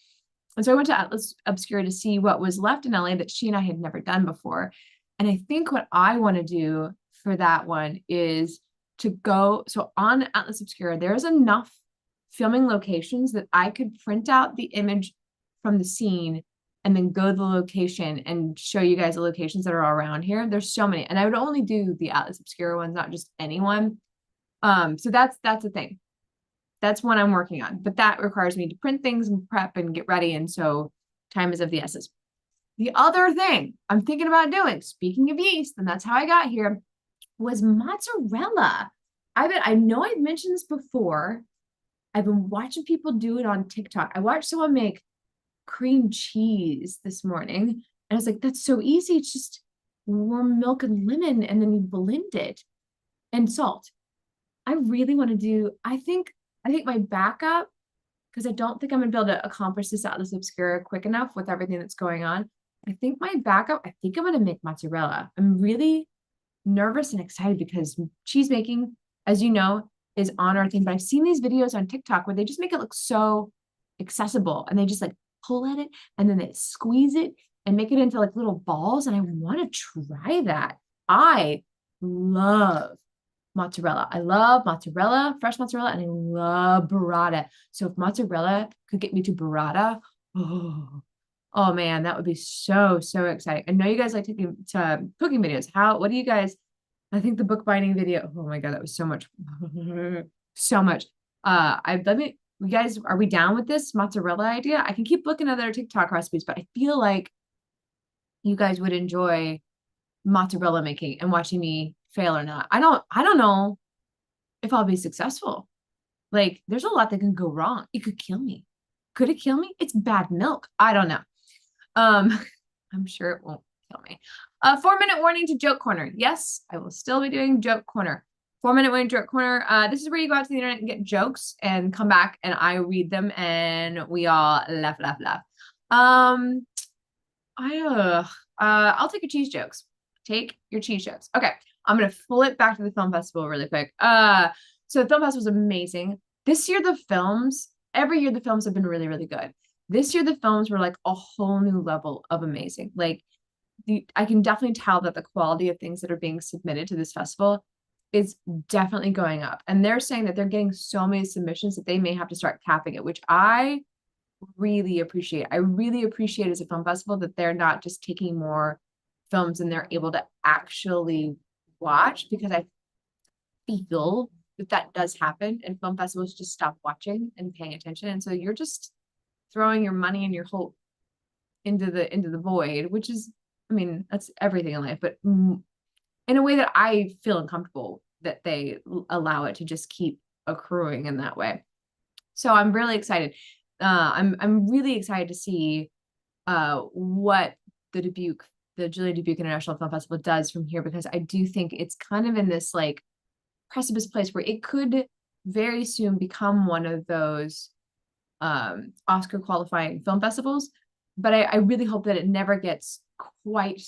And so I went to Atlas Obscura to see what was left in LA that she and I had never done before. And I think what I want to do for that one is to go. So on Atlas Obscura, there's enough filming locations that I could print out the image from the scene and then go to the location and show you guys the locations that are all around here. There's so many. And I would only do the Atlas Obscura ones, not just anyone. So that's a thing. That's one I'm working on, but that requires me to print things and prep and get ready. And so time is of the essence. The other thing I'm thinking about doing, speaking of yeast, and that's how I got here, was mozzarella. I know I've mentioned this before. I've been watching people do it on TikTok. I watched someone make cream cheese this morning, and I was like, that's so easy. It's just warm milk and lemon, and then you blend it and salt. I really want to do, I think my backup, because I don't think I'm gonna be able to accomplish this out of this obscura quick enough with everything that's going on. I think my backup, I think I'm gonna make mozzarella. I'm really nervous and excited because cheese making, as you know, is on our thing. But I've seen these videos on TikTok where they just make it look so accessible, and they just like pull at it and then they squeeze it and make it into like little balls. And I want to try that. I love mozzarella. I love mozzarella, fresh mozzarella, and I love burrata. So if mozzarella could get me to burrata, oh man, that would be so, so exciting. I know you guys like taking to cooking videos. What do you guys, I think the bookbinding video, oh my God, that was so much, so much. Let me, you guys, are we down with this mozzarella idea? I can keep looking at other TikTok recipes, but I feel like you guys would enjoy mozzarella making and watching me fail or not. I don't know if I'll be successful. Like, there's a lot that can go wrong. It could kill me. Could it kill me? It's bad milk. I don't know. Um, I'm sure it won't kill me. 4-minute warning to joke corner. Yes, I will still be doing joke corner. 4-minute warning joke corner. This is where you go out to the internet and get jokes and come back and I read them and we all laugh, laugh, laugh. I'll take your cheese jokes. Take your cheese jokes. Okay, I'm gonna flip back to the film festival really quick. So the film festival was amazing. This year, every year the films have been really, really good. This year, the films were like a whole new level of amazing. Like, I can definitely tell that the quality of things that are being submitted to this festival is definitely going up. And they're saying that they're getting so many submissions that they may have to start capping it, which I really appreciate. I really appreciate as a film festival that they're not just taking more films and they're able to actually watch, because I feel that does happen and film festivals just stop watching and paying attention. And so you're just throwing your money and your hope into the void, which is, I mean, that's everything in life, but in a way that I feel uncomfortable that they allow it to just keep accruing in that way. So I'm really excited. I'm really excited to see what the Julien Dubuque International Film Festival does from here, because I do think it's kind of in this like precipice place where it could very soon become one of those Oscar qualifying film festivals. But I really hope that it never gets quite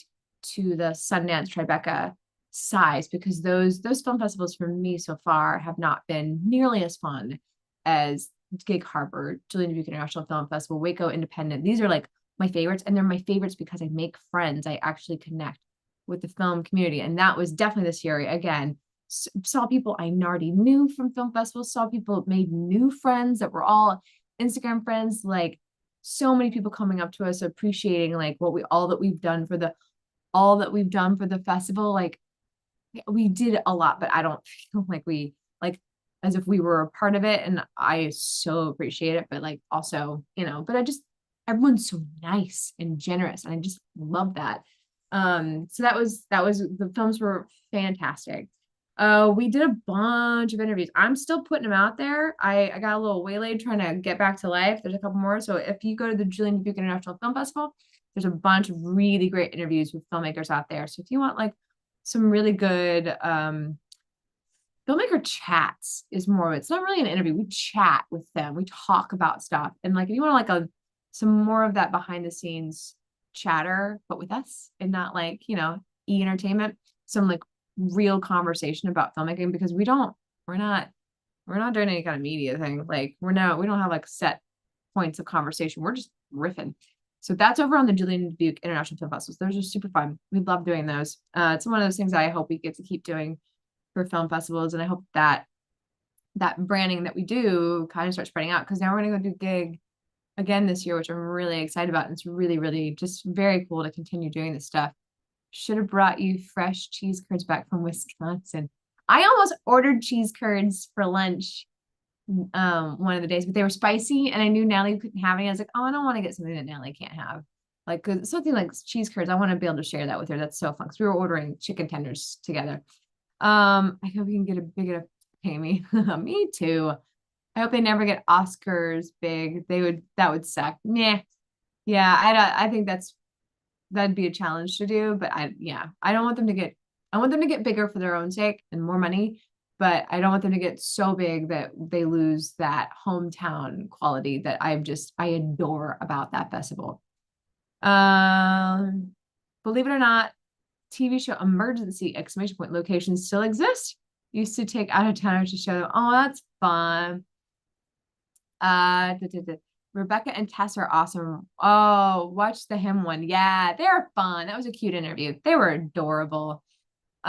to the Sundance Tribeca size, because those film festivals for me so far have not been nearly as fun as Gig Harbor, Julien Dubuque International Film Festival, Waco Independent. These are like my favorites, and they're my favorites because I make friends. I actually connect with the film community, and that was definitely this year. Again, saw people I already knew from film festivals, saw people, made new friends that were all Instagram friends, like so many people coming up to us appreciating like all that we've done for the festival. Like, we did a lot, but I don't feel like we like as if we were a part of it, and I so appreciate it. But like also, but everyone's so nice and generous, and I just love that. So that was the films were fantastic. We did a bunch of interviews. I'm still putting them out there. I got a little waylaid trying to get back to life. There's a couple more. So if you go to the Julien Dubuque International Film Festival, there's a bunch of really great interviews with filmmakers out there. So if you want like some really good filmmaker chats, is more of it's not really an interview. We chat with them. We talk about stuff. And like if you want like some more of that behind the scenes chatter, but with us and not like, e-entertainment, some like real conversation about filmmaking, because we're not doing any kind of media thing. Like we don't have like set points of conversation. We're just riffing. So that's over on the Julien Dubuque International Film Festivals. Those are super fun. We love doing those. It's one of those things I hope we get to keep doing for film festivals. And I hope that branding that we do kind of starts spreading out, because now we're going to go do gig again this year, which I'm really excited about. And it's really, really just very cool to continue doing this stuff. Should have brought you fresh cheese curds back from Wisconsin. I almost ordered cheese curds for lunch one of the days, but they were spicy and I knew Natalie couldn't have any. I was like, oh, I don't want to get something that Natalie can't have. Like, 'cause something like cheese curds, I want to be able to share that with her. That's so fun. Cause we were ordering chicken tenders together. I hope we can get a big enough Amy. Me too. I hope they never get Oscars big. That would suck. Meh. Yeah, I think that'd be a challenge to do, but I don't want them to I want them to get bigger for their own sake and more money, but I don't want them to get so big that they lose that hometown quality that I adore about that festival. Um, Believe it or not, TV show emergency exclamation point locations still exist. Used to take out of towners to show them. Oh, that's fun. Uh, da, da, da. Rebecca and Tess are awesome. Oh, watch the him one. Yeah, they're fun. That was a cute interview. They were adorable.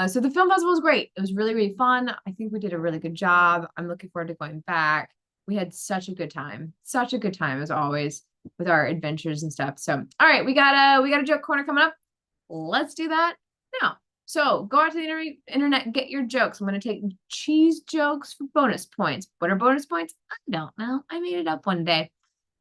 So the film festival was great. It was really, really fun. I think we did a really good job. I'm looking forward to going back. We had such a good time. Such a good time as always with our adventures and stuff. So, all right, we got a joke corner coming up. Let's do that now. So go out to the internet, get your jokes. I'm going to take cheese jokes for bonus points. What are bonus points? I don't know. I made it up one day.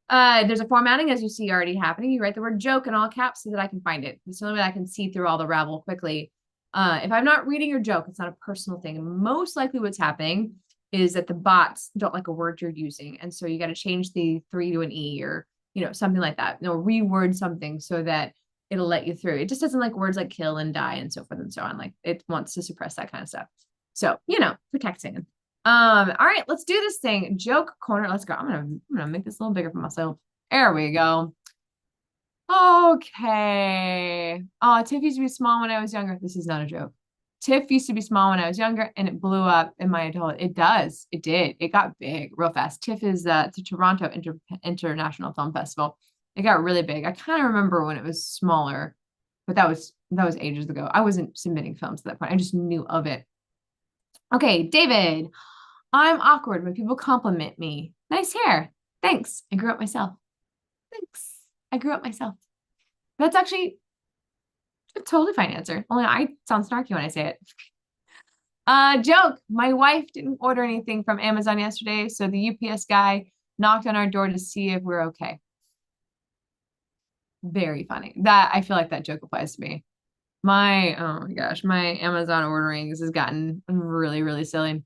There's a formatting, as you see, already happening. You write the word joke in all caps so that I can find it. It's the only way I can see through all the rabble quickly. If I'm not reading your joke, it's not a personal thing. Most likely what's happening is that the bots don't like a word you're using. And so you got to change the 3 to an E or, something like that. Reword something so that it'll let you through. It just doesn't like words like kill and die and so forth and so on. Like it wants to suppress that kind of stuff. So, protecting. All right, let's do this thing. Joke corner. Let's go. I'm gonna make this a little bigger for myself. There we go. Okay. Oh, Tiff used to be small when I was younger. This is not a joke. Tiff used to be small when I was younger, and it blew up in my adult. It does. It did. It got big real fast. Tiff is the Toronto International Film Festival. It got really big. I kind of remember when it was smaller, but that was ages ago. I wasn't submitting films at that point. I just knew of it. Okay, David. I'm awkward when people compliment me. Nice hair. Thanks. I grew up myself. Thanks. I grew up myself. That's actually a totally fine answer. Only I sound snarky when I say it. Joke. My wife didn't order anything from Amazon yesterday, so the UPS guy knocked on our door to see if we're okay. Very funny. I feel like that joke applies to me. Oh my gosh, my Amazon orderings has gotten really, really silly.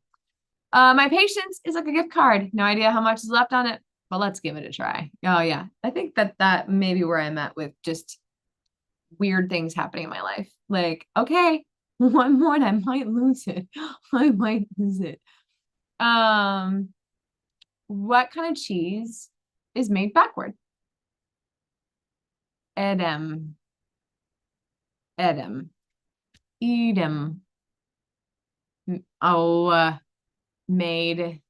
My patience is like a gift card. No idea how much is left on it, but let's give it a try. Oh yeah. I think that may be where I'm at with just weird things happening in my life. Like, okay, one more and I might lose it. I might lose it. What kind of cheese is made backward? Edam. Edam. Edam. Oh, made.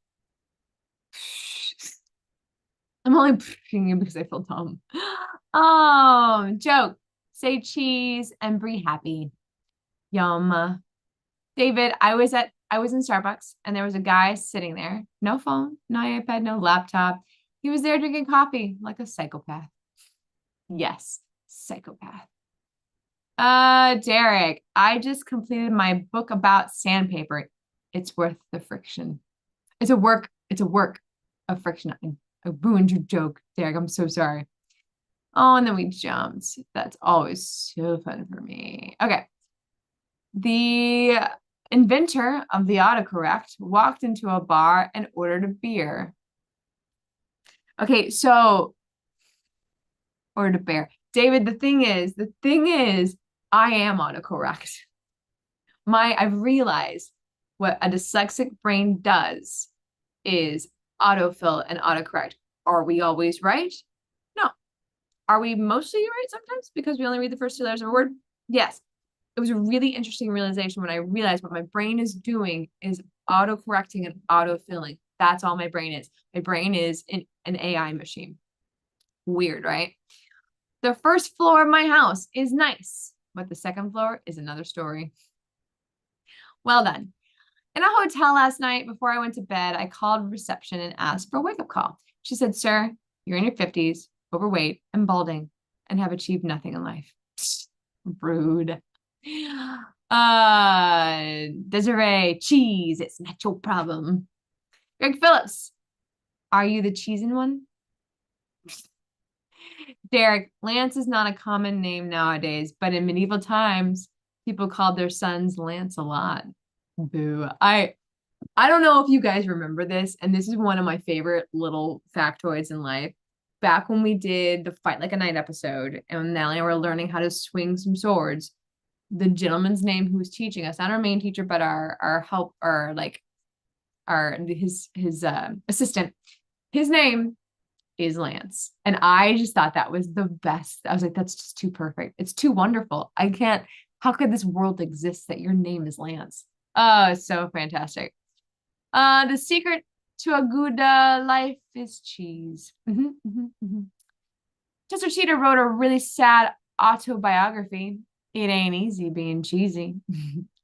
I'm only pushing you because I feel dumb. Oh, joke. Say cheese and be happy. Yum. David, I was in Starbucks and there was a guy sitting there. No phone, no iPad, no laptop. He was there drinking coffee like a psychopath. Yes, psychopath. Derek, I just completed my book about sandpaper. It's worth the friction. It's a work of friction. I ruined your joke, Derek. I'm so sorry. Oh, and then we jumped. That's always so fun for me. Okay. The inventor of the autocorrect walked into a bar and ordered a beer. Okay, so ordered a beer. David, the thing is, I am autocorrect. I've realized what a dyslexic brain does is autofill and autocorrect. Are we always right? No. Are we mostly right sometimes because we only read the first 2 letters of a word? Yes. It was a really interesting realization when I realized what my brain is doing is autocorrecting and autofilling. That's all my brain is. My brain is an AI machine. Weird, right? The first floor of my house is nice, but the second floor is another story. Well done. In a hotel last night before I went to bed, I called reception and asked for a wake-up call. She said, "Sir, you're in your 50s, overweight, and balding, and have achieved nothing in life." Rude. Desiree, cheese. It's not your problem. Greg Phillips, are you the cheesing one? Derek, Lance is not a common name nowadays, but in medieval times, people called their sons Lance a lot. Boo. I don't know if you guys remember this, and this is one of my favorite little factoids in life. Back when we did the Fight Like a Knight episode, and Natalie and I were learning how to swing some swords, the gentleman's name who was teaching us, not our main teacher, but our help, or like our his assistant, his name is Lance. And I just thought that was the best. I was like, that's just too perfect. It's too wonderful. I can't, how could this world exist that your name is Lance? Oh, it's so fantastic. The secret to a good life is cheese. Chester Cheetah wrote a really sad autobiography. It ain't easy being cheesy.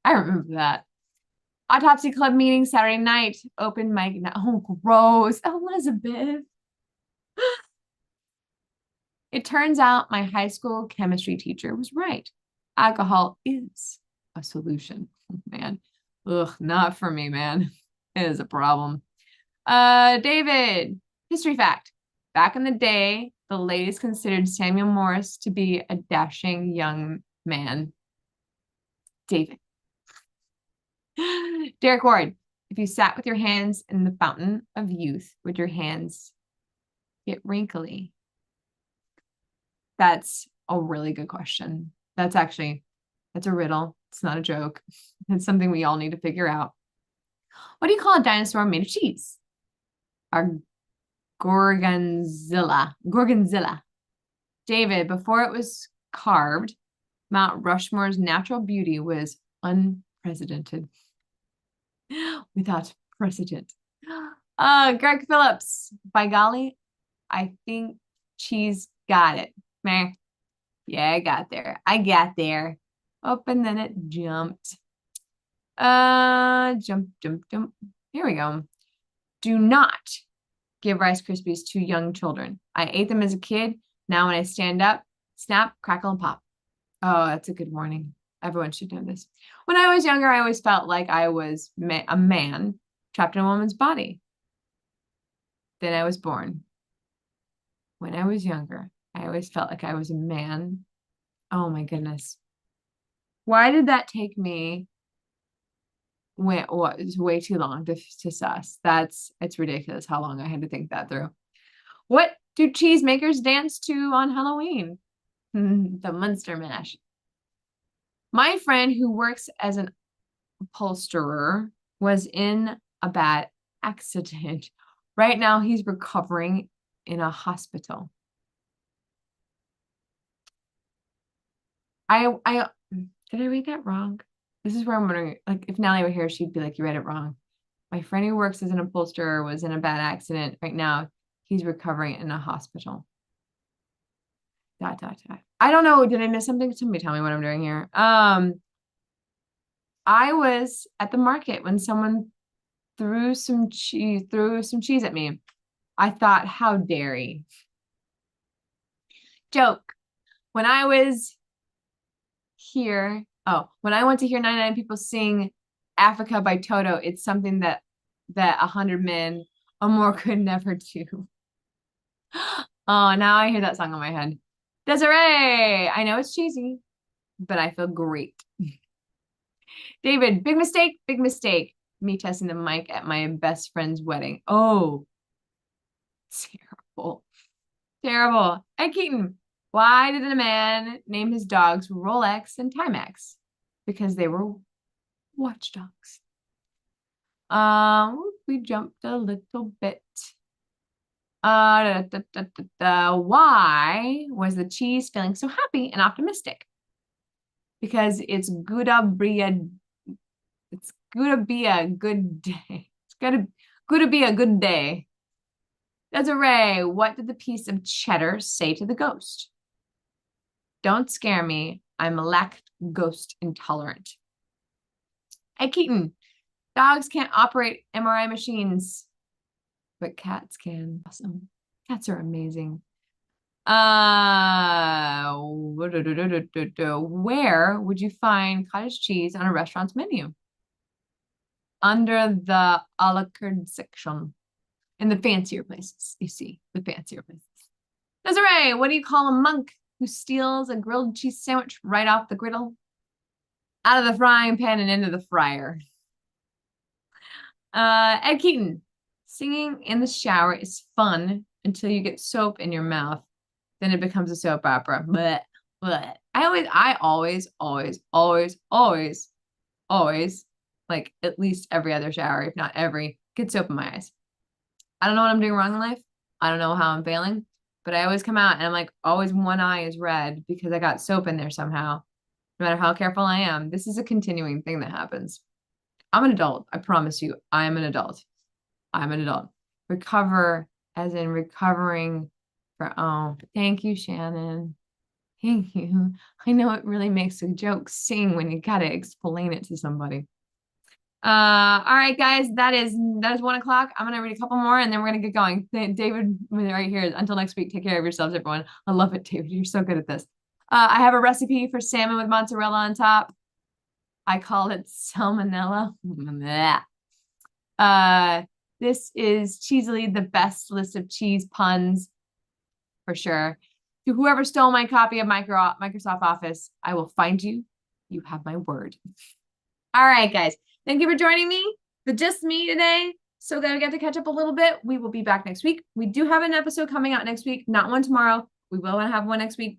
I remember that. Autopsy Club meeting Saturday night. Open mic. Oh, gross. Elizabeth. It turns out my high school chemistry teacher was right. Alcohol is a solution. Man. Ugh, not for me, man. It is a problem. David, history fact. Back in the day, the ladies considered Samuel Morse to be a dashing young man. David. Derek Ward, if you sat with your hands in the fountain of youth, would your hands get wrinkly? That's a really good question. That's a riddle. It's not a joke. It's something we all need to figure out. What do you call a dinosaur made of cheese? Our Gorgonzilla. Gorgonzilla. David, before it was carved, Mount Rushmore's natural beauty was unprecedented. Without precedent. Greg Phillips. By golly, I think cheese got it. Meh. Yeah, I got there. I got there. Up and then it jumped. Jump. Here we go. Do not give Rice Krispies to young children. I ate them as a kid. Now when I stand up, snap, crackle, and pop. Oh, that's a good warning. Everyone should know this. When I was younger, I always felt like I was a man trapped in a woman's body. Then I was born. When I was younger, I always felt like I was a man. Oh my goodness. Why did that take me it was way too long to suss? It's ridiculous how long I had to think that through. What do cheesemakers dance to on Halloween? The Munster Mash. My friend who works as an upholsterer was in a bad accident. Right now, he's recovering in a hospital. Did I read that wrong? This is where I'm wondering, like, if Natalie were here, she'd be like, you read it wrong. My friend who works as an upholsterer was in a bad accident. Right now, he's recovering in a hospital. ... I don't know. Did I miss something? Somebody tell me what I'm doing here. I was at the market when someone threw some cheese at me. I thought, how dare he? Joke. When I was here, when I went to hear 99 people sing Africa by Toto, it's something that 100 men or more could never do. Oh, now I hear that song in my head. Desiree, I know it's cheesy, but I feel great. David, big mistake, big mistake. Me testing the mic at my best friend's wedding. Oh, terrible. Terrible. Hey, Keaton, why did a man name his dogs Rolex and Timex? Because they were watchdogs. We jumped a little bit. Why was the cheese feeling so happy and optimistic? Because it's gonna be a good day. It's gonna be a good day. Desiree, what did the piece of cheddar say to the ghost? Don't scare me. I'm lactose intolerant. Hey, Keaton, dogs can't operate MRI machines, but cats can. Awesome. Cats are amazing. Where would you find cottage cheese on a restaurant's menu? Under the a la carte section. In the fancier places, you see, the fancier places. Desiree, what do you call a monk who steals a grilled cheese sandwich right off the griddle? Out of the frying pan and into the fryer. Ed Keaton, singing in the shower is fun until you get soap in your mouth. Then it becomes a soap opera. But I always, like at least every other shower, if not every, get soap in my eyes. I don't know what I'm doing wrong in life. I don't know how I'm failing, but I always come out and I'm like, always one eye is red because I got soap in there somehow. No matter how careful I am, this is a continuing thing that happens. I'm an adult. I promise you, I'm an adult. I'm an adult. Recover as in recovering oh, thank you, Shannon. Thank you. I know it really makes a joke sing when you gotta explain it to somebody. All right, guys, that is 1 o'clock. I'm gonna read a couple more and then we're gonna get going. David, right here. Until next week, take care of yourselves, everyone. I love it, David. You're so good at this. I have a recipe for salmon with mozzarella on top. I call it salmonella. This is cheesily the best list of cheese puns for sure. To whoever stole my copy of Microsoft Office, I will find you. You have my word. All right, guys. Thank you for joining me. Just me today. So glad we got to catch up a little bit. We will be back next week. We do have an episode coming out next week, not one tomorrow. We will have one next week.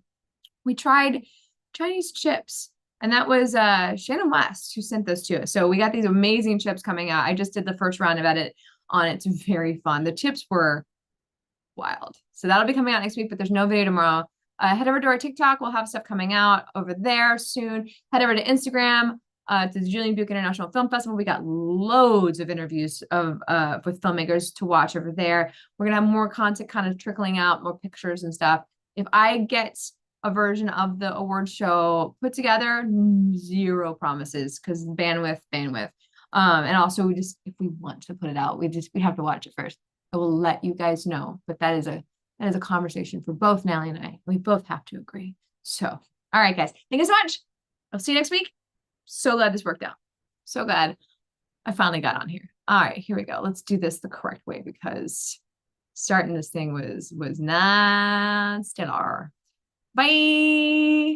We tried Chinese chips, and that was Shannon West who sent this to us. So we got these amazing chips coming out. I just did the first round of edit on it. It's very fun. The chips were wild. So that'll be coming out next week, but there's no video tomorrow. Head over to our TikTok. We'll have stuff coming out over there soon. Head over to Instagram. To the Julien Dubuque International Film Festival. We got loads of interviews with filmmakers to watch over there. We're gonna have more content kind of trickling out, more pictures and stuff. If I get a version of the award show put together, zero promises because bandwidth. And also if we want to put it out, we have to watch it first. I will let you guys know, but that is a conversation for both Natalie and I. We both have to agree. So, all right, guys, thank you so much. I'll see you next week. So glad this worked out. So glad I finally got on here. All right, here we go. Let's do this the correct way because starting this thing was not stellar. Bye.